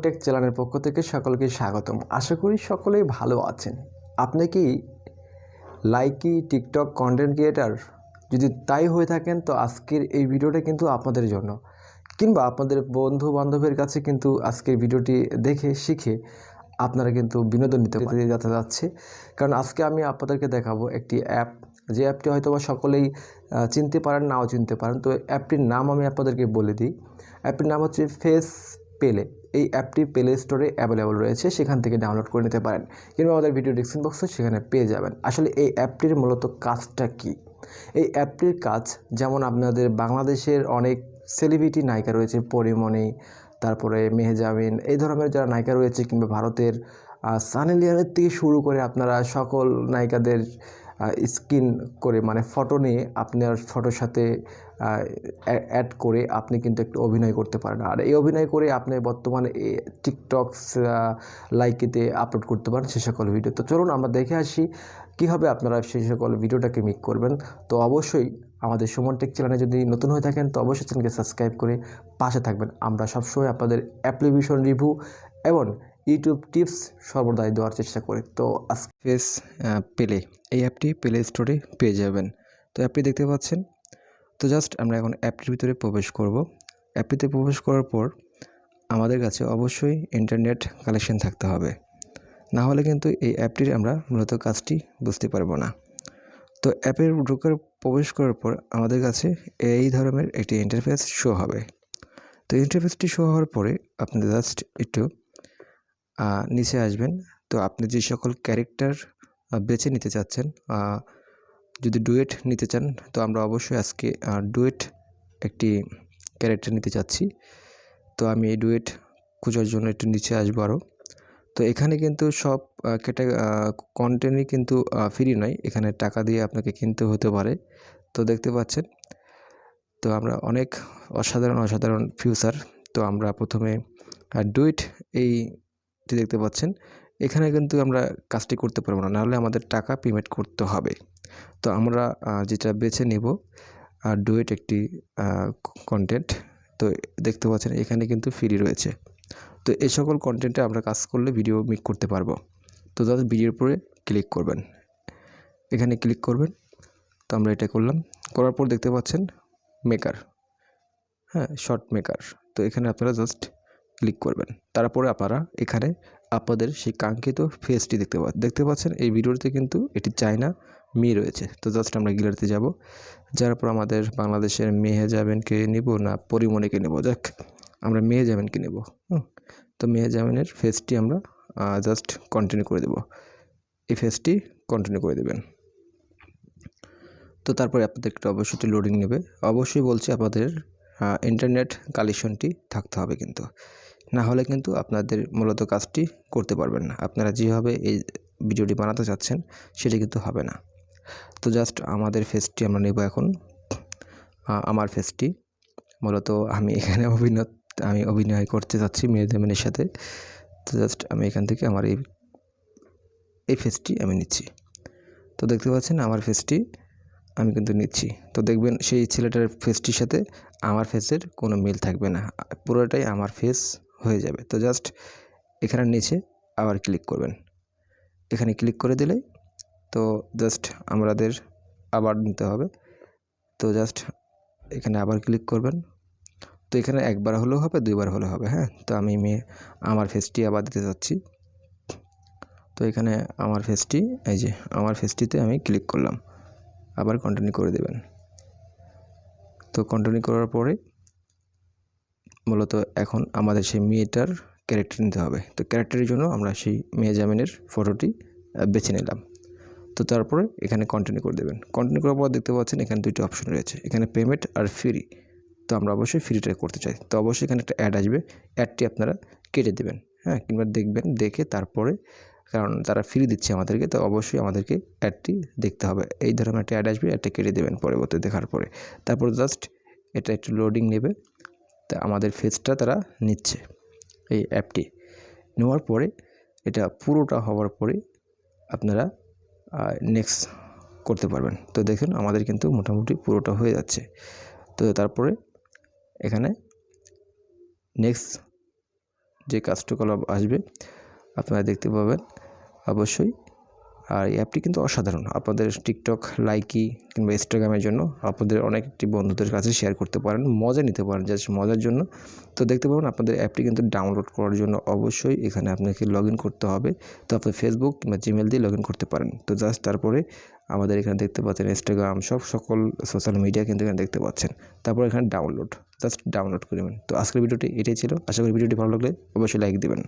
Take চ্যানেলের পক্ষ থেকে সকলকে স্বাগতম। আশা করি সকলেই ভালো আছেন। আপনি কি লাইকি টিকটক কন্টেন্ট ক্রিয়েটার? যদি তাই হয়ে থাকেন তো আজকের এই ভিডিওটা কিন্তু আপনাদের জন্য, কিংবা আপনাদের বন্ধু বান্ধবের কাছে কিন্তু আজকের ভিডিওটি দেখে শিখে আপনারা কিন্তু বিনোদন নিতে যাচ্ছে। কারণ আজকে আমি আপনাদেরকে দেখাবো একটি অ্যাপ, যে অ্যাপটি হয়তো বা সকলেই চিনতে পারেন, নাও চিনতে পারেন। তো অ্যাপটির নাম আমি আপনাদেরকে বলে দিই। অ্যাপটির নাম হচ্ছে ফেস পেলে। এই অ্যাপটি প্লে স্টোরে অ্যাভেলেবল রয়েছে, সেখান থেকে ডাউনলোড করে নিতে পারেন, কিংবা আমাদের ভিডিও ডিসক্রিপশন বক্সে সেখানে পেয়ে যাবেন। আসলে এই অ্যাপটির মূলত কাজটা কি? এই অ্যাপটির কাজ, যেমন আপনাদের বাংলাদেশের অনেক সেলিব্রিটি নায়িকা রয়েছে, পরিমণি, তারপরে মেহজাবিন, এই ধরনের যারা নায়িকা রয়েছে, কিংবা ভারতের সানি লিওনের থেকে শুরু করে আপনারা সকল নায়িকাদের স্ক্রিন করে, মানে ফটো নিয়ে আপনার ফটোর সাথে অ্যাড করে আপনি কিন্তু একটু অভিনয় করতে পারেন। আর এই অভিনয় করে আপনি বর্তমানে টিকটক, লাইকিতে আপলোড করতে পারেন সে সকল ভিডিও। তো চলুন আমরা দেখে আসি কীভাবে আপনারা সেই সকল ভিডিওটাকে মেক করবেন। তো অবশ্যই আমাদের সুমন টেক চ্যানেলে যদি নতুন হয়ে থাকেন তো অবশ্যই চ্যানেলকে সাবস্ক্রাইব করে পাশে থাকবেন। আমরা সবসময় আপনাদের অ্যাপ্লিকেশন রিভিউ এবং ইউটিউব টিপস সর্বদাই দেওয়ার চেষ্টা করি। তো আজকে ফেস পেলে, এই অ্যাপটি প্লে স্টোরে পেয়ে যাবেন। তো অ্যাপটি দেখতে পাচ্ছেন। তো জাস্ট আমরা এখন অ্যাপটির ভিতরে প্রবেশ করব। অ্যাপটিতে প্রবেশ করার পর আমাদের কাছে অবশ্যই ইন্টারনেট কানেকশন থাকতে হবে, না হলে কিন্তু এই অ্যাপটির আমরা মূলত কাজটি বুঝতে পারবো না। তো অ্যাপের ঢোকার প্রবেশ করার পর আমাদের কাছে এই ধরনের একটি ইন্টারফেস শো হবে। তো ইন্টারফেসটি শো হওয়ার পরে আপনি জাস্ট একটু নিচে আসবেন। তো আপনি যে সকল ক্যারেক্টার বেছে নিতে চাচ্ছেন, যদি ডুয়েট নিতে চান তো আমরা অবশ্যই আজকে ডুয়েট একটি ক্যারেক্টার নিতে চাচ্ছি। তো আমি এই ডুয়েট খোঁজার জন্য একটু নিচে আসবো আরও। তো এখানে কিন্তু সব কন্টেন্টই কিন্তু ফ্রি নয়, এখানে টাকা দিয়ে আপনাকে কিনতে হতে পারে। তো দেখতে পাচ্ছেন, তো আমরা অনেক অসাধারণ ফিউচার। তো আমরা প্রথমে ডুয়েট এইটি দেখতে পাচ্ছেন, এখানে কিন্তু আমরা কাজটি করতে পারবো না, নাহলে আমাদের টাকা পেমেন্ট করতে হবে। তো আমরা যেটা বেছে নেব ডুয়েট একটি কন্টেন্ট। তো দেখতে পাচ্ছেন এখানে কিন্তু ফ্রি রয়েছে। তো এই সকল কন্টেন্টে আমরা কাজ করলে ভিডিও মেক করতে পারবো। তো জাস্ট ভিডিওর উপরে ক্লিক করবেন, এখানে ক্লিক করবেন। তো আমরা এটা করলাম, করার পর দেখতে পাচ্ছেন মেকার, শর্ট মেকার। তো এখানে আপনারা জাস্ট ক্লিক করবেন। তারপরে আপনারা এখানে আপনাদের সেই কাঙ্ক্ষিত ফেসটি দেখতে পাচ্ছেন। এই ভিডিওতে কিন্তু এটি চায়না মেয়ে রয়েছে। তো জাস্ট আমরা গ্যালারিতে যাব, যার পর আমাদের বাংলাদেশের মেহজাবিনকে নেব না পরিমণিকে নেব, যাক আমরা মেহজাবিনকে নেব। তো মেহজাবিনের ফেসটি আমরা জাস্ট কন্টিনিউ করে দেব। এই ফেসটি কন্টিনিউ করে দেবেন। তো তারপরে আপনাদের একটা অবশ্যই লোডিং নেবে। অবশ্যই বলছি আপনাদের ইন্টারনেট কানেকশনটি থাকতে হবে, কিন্তু না হলে কিন্তু আপনাদের মূলত কাজটি করতে পারবেন না। আপনারা যেভাবে এই ভিডিওটি বানাতে চাচ্ছেন সেটি কিন্তু হবে না। তো জাস্ট আমাদের ফেসটি আমরা নেব এখন। আমার ফেসটি মূলত আমি এখানে অভিনয় করতে চাচ্ছি মেহজাবিনের সাথে। তো জাস্ট আমি এখান থেকে আমার এই ফেসটি আমি নিচ্ছি। তো দেখতে পাচ্ছেন আমার ফেসটি আমি কিন্তু নিচ্ছি। তো দেখবেন সেই ছেলেটার ফেসটির সাথে আমার ফেসের কোনো মিল থাকবে না, পুরোটাই আমার ফেস হয়ে যাবে। তো জাস্ট এখানে নিচে আবার ক্লিক করবেন, এখানে ক্লিক করে দিলে তো জাস্ট আমাদের আবার নিতে হবে। তো জাস্ট এখানে আবার ক্লিক করবেন। তো এখানে একবার হলেও হবে, দুইবার হলেও হবে। তো আমি আমার ফেসটি আবার দিতে যাচ্ছি। তো এখানে আমার ফেসটি, এই যে আমার ফেসটিতে আমি ক্লিক করলাম, আবার কন্টিনিউ করে দেবেন। তো কন্টিনিউ করার পরে মূলত এখন আমাদের সেই মেয়েটার ক্যারেক্টার নিতে হবে। তো ক্যারেক্টারের জন্য আমরা সেই মেহজাবিনের ফটোটি বেছে নিলাম। তো তারপরে এখানে কন্টিনিউ করে দেবেন। কন্টিনিউ করার পর দেখতে পাচ্ছেন এখানে দুইটি অপশন রয়েছে, এখানে পেমেন্ট আর ফ্রি। তো আমরা অবশ্যই ফ্রিটা করতে চাই। তো অবশ্যই এখানে একটা অ্যাড আসবে, অ্যাডটি আপনারা কেটে দেবেন, কিংবা দেখবেন, দেখে তারপরে, কারণ তারা ফ্রি দিচ্ছে আমাদেরকে, তো অবশ্যই আমাদেরকে অ্যাডটি দেখতে হবে। এই ধরনের একটা অ্যাড আসবে, অ্যাডটা কেটে দেবেন পরবর্তী দেখার পরে। তারপর জাস্ট এটা একটু লোডিং নেবে। তা আমাদের ফেসটা তারা নিচ্ছে, এই অ্যাপটি নেওয়ার পরে এটা পুরোটা হওয়ার পরে আপনারা নেক্সট করতে পারবেন। তো দেখুন আমাদের কিন্তু মোটামুটি পুরোটা হয়ে যাচ্ছে। তো তারপরে এখানে নেক্সট যে কার্যকলাপ আসবে আপনারা দেখতে পাবেন অবশ্যই। আর এই অ্যাপটি কিন্তু অসাধারণ, আপনাদের টিকটক, লাইকি কিংবা ইনস্টাগ্রামের জন্য আপনাদের অনেকটি বন্ধুদের কাছে শেয়ার করতে পারেন, মজা নিতে পারেন, জাস্ট মজার জন্য। তো দেখতে পাবেন আপনাদের অ্যাপটি কিন্তু ডাউনলোড করার জন্য অবশ্যই এখানে আপনাকে লগ ইন করতে হবে। তো আপনি ফেসবুক কিংবা জিমেল দিয়ে লগ ইন করতে পারেন। তো জাস্ট তারপরে আমাদের এখানে দেখতে পাচ্ছেন ইনস্টাগ্রাম, সকল সোশ্যাল মিডিয়া কিন্তু এখানে দেখতে পাচ্ছেন। তারপর এখানে ডাউনলোড, জাস্ট ডাউনলোড করে নেবেন। তো আজকের ভিডিওটি এটাই ছিল। আশা করি ভিডিওটি ভালো লাগলে অবশ্যই লাইক দেবেন।